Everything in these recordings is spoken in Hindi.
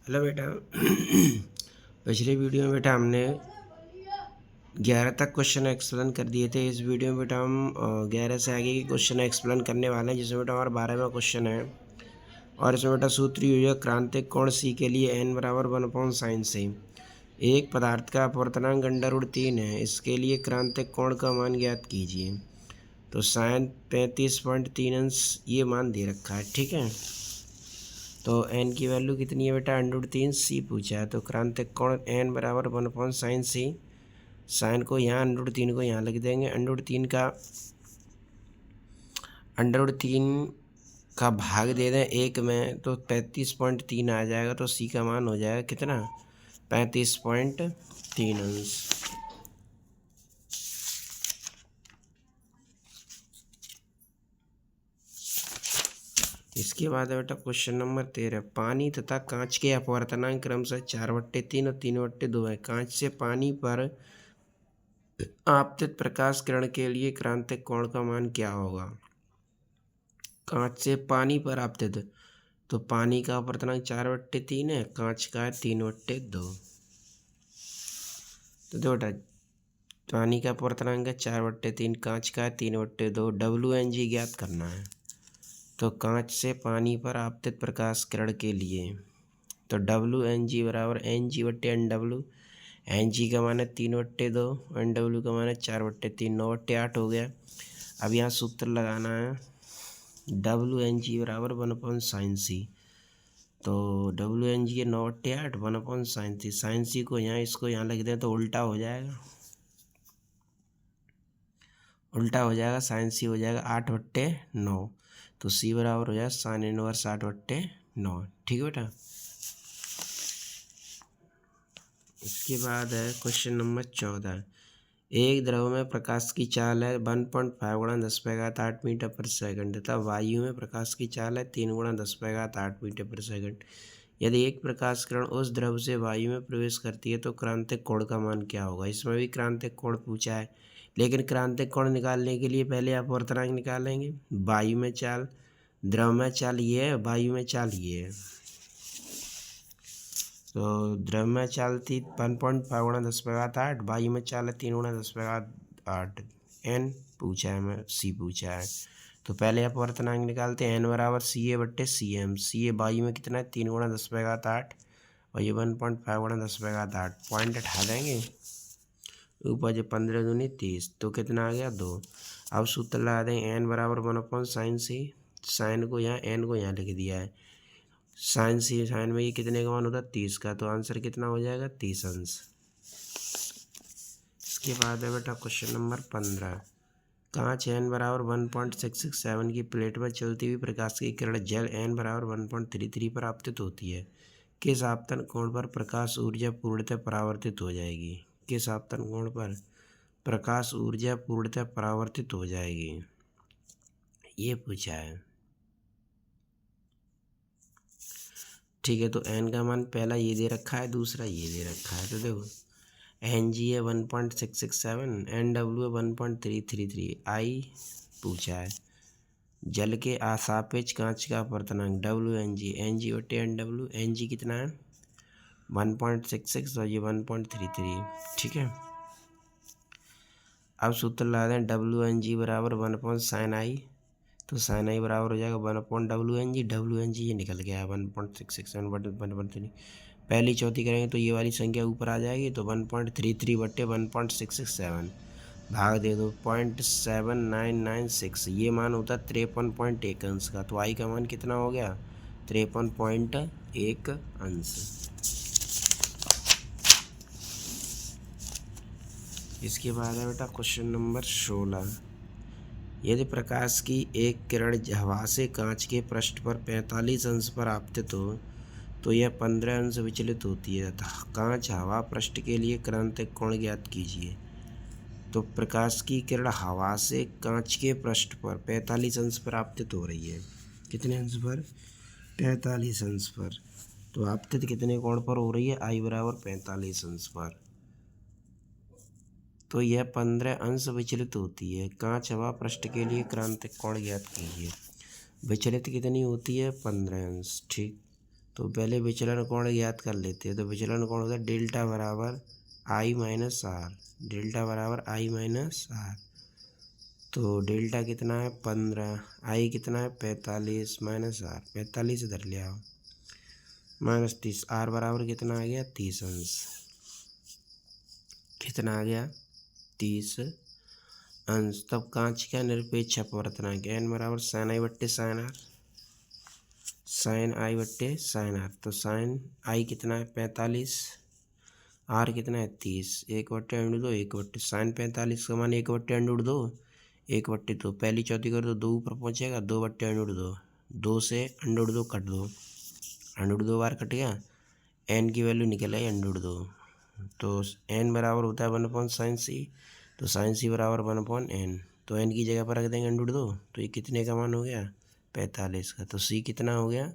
हेलो बेटा। पिछले वीडियो में बेटा हमने 11 तक क्वेश्चन एक्सप्लेन कर दिए थे। इस वीडियो में बेटा हम 11 से आगे के क्वेश्चन एक्सप्लेन करने वाले हैं, जिसमें बेटा हमारा 12वां क्वेश्चन है। और इसमें बेटा सूत्र यूज है क्रांतिक कोण सी के लिए n बराबर 1/sin से। एक पदार्थ का अपवर्तनांक √3 है, इसके लिए क्रांतिक कोण का मान ज्ञात कीजिए। तो sin 35.3 अंश ये मान दे रखा है, ठीक है। तो n की वैल्यू कितनी है बेटा, √3 सी पूछा है। तो क्रांतिक कोण n बराबर 1/sin सी। साइन को यहाँ √3 को यहाँ लिख देंगे। √3 का भाग दे दें 1 में तो 35.3 आ जाएगा। तो सी का मान हो जाएगा कितना, 35.3 अंश। इसके बाद है बेटा क्वेश्चन नंबर 13। पानी तथा कांच के अपवर्तनांक क्रमशः 4/3 और 3/2 है। कांच से पानी पर आपतित प्रकाश किरण के लिए क्रांतिक कोण का मान क्या होगा। कांच से पानी पर आपतित, तो पानी का अपवर्तनांक 4/3 है, कांच का है 3/2। तो देखो बेटा, पानी का अपवर्तनांक है 4/3, कांच का है 3/2। WNG ज्ञात करना है। तो कांच से पानी पर आपतित प्रकाश किरण के लिए तो WNG बराबर NG/NW। NG का मान है 3/2, NW का मान है 4/3, 9/8 हो गया। अब यहाँ सूत्र लगाना है, WNG बराबर 1/sin सी। तो WNG है 9/8, 1/sin सी। sin सी को यहाँ इसको यहाँ लिख दें तो उल्टा हो जाएगा, sin सी हो जाएगा 8/9। तो सी बराबर हो जाएगा sin इनवर्स 8/9। ठीक है बेटा। इसके बाद है क्वेश्चन नंबर 14। एक द्रव में प्रकाश की चाल है 1.5 × 10⁸ मीटर पर सेकंड तथा वायु में प्रकाश की चाल है 3 × 10⁸ मीटर पर सेकंड। यदि एक प्रकाश किरण उस द्रव से वायु में प्रवेश करती है तो क्रांतिक कोण का मान क्या होगा। इसमें भी क्रांतिक कोण पूछा है, लेकिन क्रांतिक कोण निकालने के लिए पहले अपवर्तनांक निकालेंगे। वायु में चाल, द्रव में चाल ये है, वायु में चाल ये है। तो द्रव में चाल थी 1.5 × 10⁸, वायु में चाल है 3 × 10⁸। n पूछा है, मैं सी पूछा है। तो पहले अपवर्तनांक निकालते हैं। n बराबर CA/CM। CA वायु में कितना है, 3 × 10⁸, और ये 1.5 × 10⁸। पॉइंट हटा देंगे, ऊपर जो 15 दूनी 30, तो कितना आ गया 2। अब सूत्र लगा दें, n बराबर 1/sin सी। साइन को यहाँ, n को यहाँ लिख दिया है। साइन सी, साइन में ये कितने का मान होता है, 30 का। तो आंसर कितना हो जाएगा, 30 अंश। इसके बाद है बेटा क्वेश्चन नंबर 15। कांच n बराबर 1.667 की प्लेट में चलती हुई प्रकाश की किरण जल n बराबर 1.33 पर आपतित होती है। किस आपतन कोण पर प्रकाश ऊर्जा पूर्णतः परावर्तित हो जाएगी। किस आपतन कोण पर प्रकाश ऊर्जा पूर्णतः परावर्तित हो जाएगी, ये पूछा है। ठीक है। तो n का मान पहला ये दे रखा है, दूसरा ये दे रखा है। तो देखो, NG है 1.667, NW है 1.333, I पूछा है। जल के असापेक्ष कांच का अपवर्तनांक WNG, NG/NW। NG कितना है 1.66 और ये 1.33। ठीक है। अब सूत्र लगा दें, WNG बराबर 1/sin I। तो sin I बराबर हो जाएगा 1/WNG। WNG ये निकल गया है 1.66 1/3। पहली चौथी करेंगे तो ये वाली संख्या ऊपर आ जाएगी। तो 1.33/1.667 भाग दे दो 0.7996। ये मान होता है 53.1 अंश का। तो आई का मान कितना हो गया, 53.1 अंश। इसके बाद है बेटा क्वेश्चन नंबर 16। यदि प्रकाश की एक किरण हवा से कांच के पृष्ठ पर 45 अंश पर आपतित हो तो यह 15 अंश विचलित होती है तथा कांच हवा पृष्ठ के लिए क्रांतिक कोण ज्ञात कीजिए। तो प्रकाश की किरण हवा से कांच के पृष्ठ पर 45 अंश पर आपतित हो रही है। कितने अंश पर, 45 अंश पर। तो आपतित कितने कोण पर हो रही है, I बराबर 45 अंश पर। तो यह 15 अंश विचलित होती है। कांच हवा पृष्ठ के लिए क्रांतिक कोण ज्ञात कीजिए। विचलित कितनी होती है, 15 अंश। ठीक। तो पहले विचलन कोण ज्ञात कर लेते हैं। तो विचलन कोण होता है डेल्टा बराबर आई माइनस आर, डेल्टा बराबर आई माइनस आर। तो डेल्टा कितना है 15, आई कितना है 45 माइनस आर, 45 इधर ले आओ माइनस 30, आर बराबर कितना आ गया 30 अंश, कितना आ गया 30 अंश। तब कांच का निरपेक्ष अपवर्तनांक एन बराबर साइन आई बट्टे साइन आर, साइन आई बट्टे साइन आर। तो साइन आई कितना है 45, आर कितना है 30, 1/√2 1/, साइन 45 का मान 1/√2 1/2, पहली चौथी कर दो 2 ऊपर पहुँचेगा 2/√2, 2 से √2 कट दो, √2 बार कट गया, एन की वैल्यू निकल आई √2। तो एन बराबर होता है 1/sin c, तो sin c बराबर 1/n। तो एन की जगह पर रख देंगे √2, तो ये कितने का मान हो गया 45 का। तो सी कितना हो गया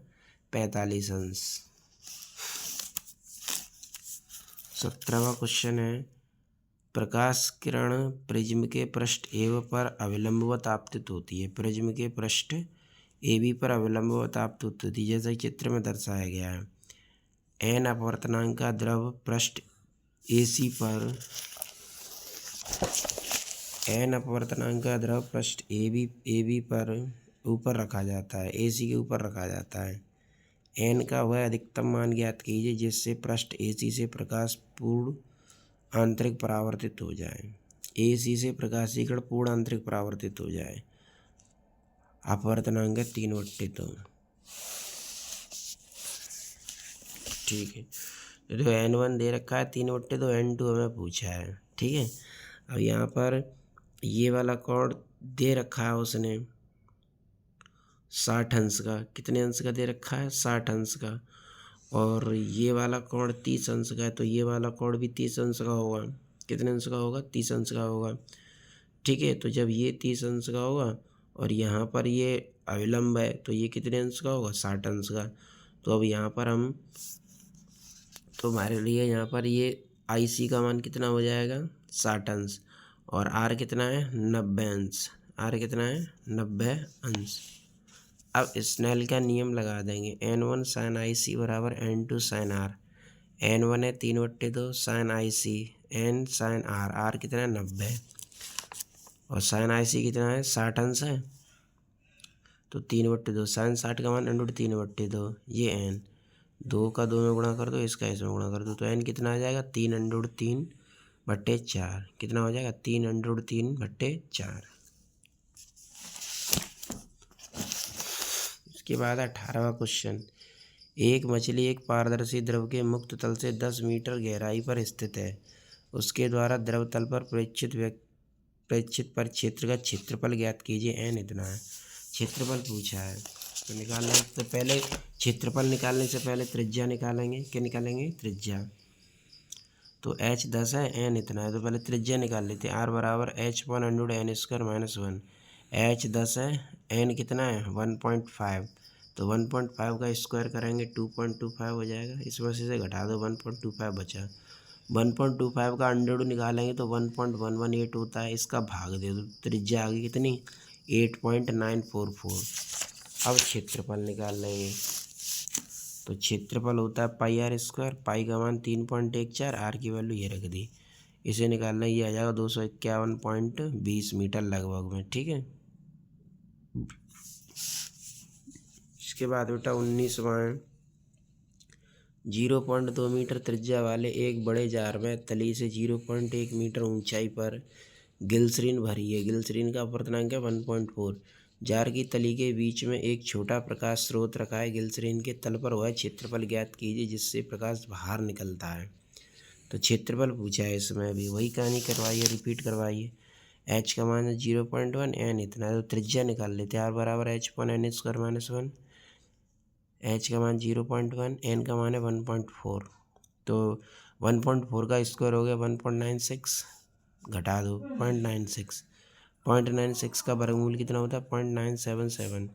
45 अंश। 17वां क्वेश्चन है प्रकाश किरण प्रिज्म के पृष्ठ एव पर अविलंबवत आपतित होती है। प्रिज्म के पृष्ठ AB पर अविलंबवत आपतित होती है जैसा चित्र में दर्शाया गया है। एन अपवर्तनांक का द्रव पृष्ठ AC पर, एन अपवर्तनांक का द्रव पृष्ठ AB पर ऊपर रखा जाता है, AC के ऊपर रखा जाता है। एन का वह अधिकतम मान ज्ञात कीजिए जिससे पृष्ठ AC से प्रकाश पूर्ण आंतरिक परावर्तित हो जाए। AC से प्रकाशीकरण पूर्ण आंतरिक परावर्तित हो जाए। अपवर्तनांक 3/2। ठीक है, तो N1 दे रखा है 3/2, N2 हमें पूछा है। ठीक है, अब यहाँ पर ये वाला कोण दे रखा है उसने 60 अंश का, कितने अंश का दे रखा है 60 अंश का, और ये वाला कोण 30 अंश का है, तो ये वाला कोण भी 30 अंश का होगा। कितने अंश का होगा 30 अंश का होगा। ठीक है, तो जब ये 30 अंश का होगा और यहाँ पर ये अविलंब है तो ये कितने अंश का होगा 60 अंश का। तो अब यहाँ पर हम, तो हमारे लिए यहाँ पर ये IC का मान कितना हो जाएगा 60 अंश, और R कितना है 90 अंश, R कितना है 90 अंश। अब स्नेल का नियम लगा देंगे, N1 sin IC बराबर N2 sin R। N1 है 3/2 sin IC, N sin R, R कितना है 90, और sin IC कितना है 60 अंश है, तो 3/2 sin 60 का मान √3/2, ये N 2 का 2 में गुणा कर दो, इसका इसमें गुणा कर दो, तो N कितना आ जाएगा 3√3/4, कितना हो जाएगा 3√3/4। इसके बाद 18वां क्वेश्चन, एक मछली एक पारदर्शी द्रव के मुक्त तल से 10 मीटर गहराई पर स्थित है। उसके द्वारा द्रव तल पर प्रेक्षित पर क्षेत्र का क्षेत्रफल ज्ञात कीजिए। n इतना है, क्षेत्रफल पूछा है तो निकालना है। तो पहले क्षेत्रफल निकालने से पहले त्रिज्या निकालेंगे। क्या निकालेंगे त्रिज्या। तो h 10 है, n इतना है, तो पहले त्रिज्या निकाल लेते हैं। r बराबर h/(n²-1) h 10 है, n कितना है 1.5, तो 1.5 का स्क्वायर करेंगे 2.25 हो जाएगा। इस वजह से घटा दो 1.25 बचा। 1.25 का अंडर निकालेंगे तो 1.118 होता है, इसका भाग दे दो, त्रिज्या आ गई कितनी 8.944। अब क्षेत्रफल निकाल लेंगे, तो क्षेत्रफल होता है πr², पाई का मान 3.14, आर की वैल्यू ये रख दी, इसे निकालना ये आ जाएगा 251.20 मीटर लगभग में। ठीक है, इसके बाद बेटा 19वां, 0.2 मीटर त्रिज्या वाले एक बड़े जार में तली से 0.1 मीटर ऊंचाई पर ग्लिसरीन भरी है। ग्लिसरीन का अपवर्तनांक है 1.4। जार की तली के बीच में एक छोटा प्रकाश स्रोत रखा है। ग्लिसरीन के तल पर वह क्षेत्रफल ज्ञात कीजिए जिससे प्रकाश बाहर निकलता है। तो क्षेत्रफल पूछा है, इसमें भी वही कहानी करवाइए, रिपीट करवाइए। h का मान है 0.1, n इतना है, तो त्रिज्या निकाल लेते हैं। r बराबर h/(n²-1) h का मान 0.1, n का मान है 1.4, तो 1.4 का स्क्वायर हो गया 1.96, घटा दो 0.96 का वर्गमूल कितना होता है 0.977।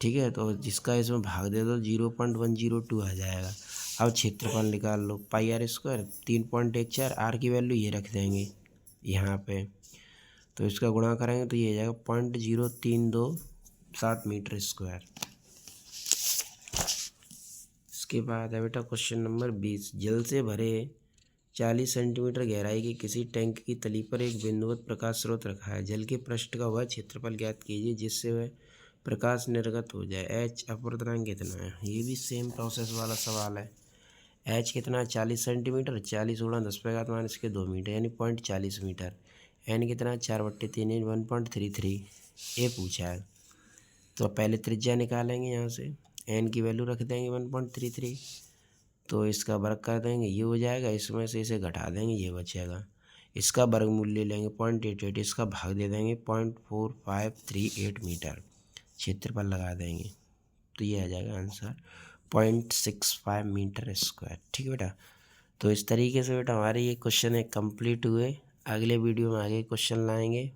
ठीक है, तो जिसका इसमें भाग दे दो 0.102 आ जाएगा। अब क्षेत्रफल निकाल लो, πr² 3.14, आर की वैल्यू ये रख देंगे यहाँ पे, तो इसका गुणा करेंगे तो ये आ जाएगा 0.0327 मीटर स्क्वायर। इसके बाद है बेटा क्वेश्चन नंबर 20। जल से भरे 40 सेंटीमीटर गहराई के किसी टैंक की तली पर एक बिंदुवत प्रकाश स्रोत रखा है। जल के पृष्ठ का वह क्षेत्रफल ज्ञात कीजिए जिससे वह प्रकाश निर्गत हो जाए। एच अपवर्तनांक कितना है? ये भी सेम प्रोसेस वाला सवाल है। एच कितना है? 40 सेंटीमीटर, 40 गुणा 10⁻⁻² मीटर यानी 0.40 मीटर। एन कितना है? 4/3 यानी 1.33 ये पूछा है। तो पहले त्रिज्या निकालेंगे यहाँ से, एन की वैल्यू रख देंगे 1.33, तो इसका वर्ग कर देंगे, ये हो जाएगा, इसमें से इसे घटा देंगे, ये बचेगा। इसका वर्ग मूल्य लेंगे 0.88, इसका भाग दे देंगे 0.4538 मीटर, क्षेत्रफल लगा देंगे, तो ये आ जाएगा आंसर 0.65 मीटर स्क्वायर। ठीक है बेटा। तो इस तरीके से बेटा हमारे ये क्वेश्चन एक कंप्लीट हुए। अगले वीडियो में आगे क्वेश्चन लाएंगे।